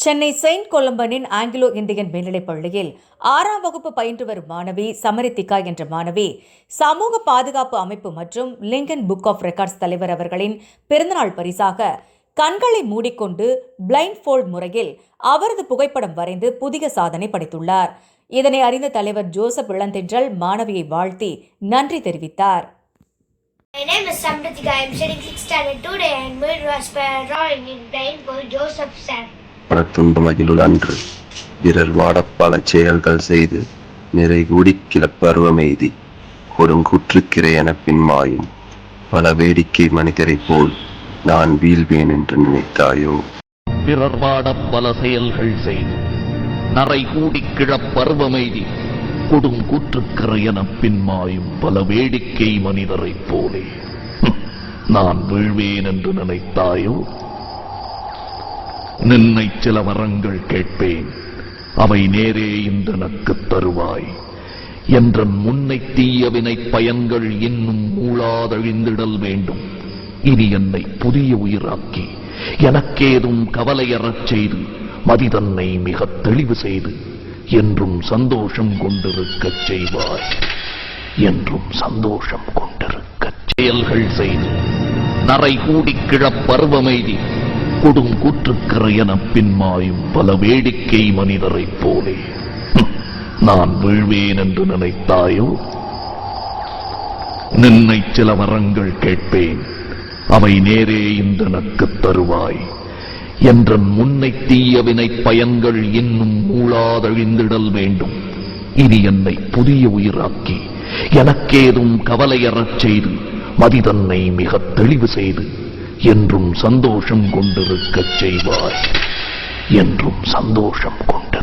Chennai Saint கொலம்பனின் Anglo Indian மேல்நிலைப் பள்ளியில் 6ஆம் வகுப்பு பயின்று வரும் மாணவி சமரித்திகா என்ற மாணவி சமூக பாதுகாப்பு அமைப்பு மற்றும் லிங்கன் புக் ஆஃப் ரெக்கார்ட்ஸ் தலைவர் அவர்களின் பிறந்தநாள் பரிசாக கண்களை மூடிக்கொண்டு பிளைண்ட் ஃபோல்ட் முறையில் அவரது புகைப்படம் வரைந்து புதிய சாதனை படைத்துள்ளார். இதனை அறிந்த தலைவர் ஜோசப் இளந்தென்றல் மாணவியை வாழ்த்தி நன்றி தெரிவித்தார். My name is Samritika. I am studying 6th standard today and made was by drawing in blind for Joseph Sam. பணத்துன்பமகிலுள் அன்று பிறர் வாடப் பல செயல்கள் செய்து நிறை கூடிக் கிளப்பருவமெய்தி கொடுங்குற்றுக்கிறை எனப் பின்மாயும் பல வேடிக்கை மனிதரைப் போல் நான் வீழ்வேன் என்று நினைத்தாயோ? பிறர் வாடப் பல செயல்கள் செய்து நரை கூடிக் கிழப்பருவமெய்தி கொடுங்குற்றுக்கிறை எனப் பின்மாயும் பல வேடிக்கை மனிதரைப் போலே நான் வீழ்வேன் என்று நினைத்தாயோ? நின்னை சில வரங்கள் கேட்பேன், அவை நேரே இன்றனக்குத் தருவாய். என்ற முன்னை தீயவினை பயன்கள் இன்னும் மூளாதழிந்திடல் வேண்டும். இனி என்னை புதிய உயிராக்கி எனக்கேதும் கவலையறச் செய்து மதிதன்னை மிகத் தெளிவு செய்து என்றும் சந்தோஷம் கொண்டிருக்கச் செய்வாய். என்றும் சந்தோஷம் கொண்டிருக்கச் செயல்கள் செய்து நரை கூடிக் கிழப்பருவமெய்தி கொடுங்குற்றுக்கிறை எனப் பின்மாயும் பல வேடிக்கை மனிதரைப் போலே நான் வீழ்வேன் என்று நினைத்தாயோ? நின்னை சில வரங்கள் கேட்பேன், அவை நேரே இன்றனக்குத் தருவாய். என்ற முன்னை தீயவினை பயன்கள் இன்னும் மூளாதழிந்திடல் வேண்டும். இனி என்னை புதிய உயிராக்கி எனக்கேதும் கவலையறச் செய்து மதிதன்னை மிகத் தெளிவு செய்து என்றும் சந்தோஷம் கொண்டிருக்கச் செய்வாய். என்றும் சந்தோஷம் கொண்டு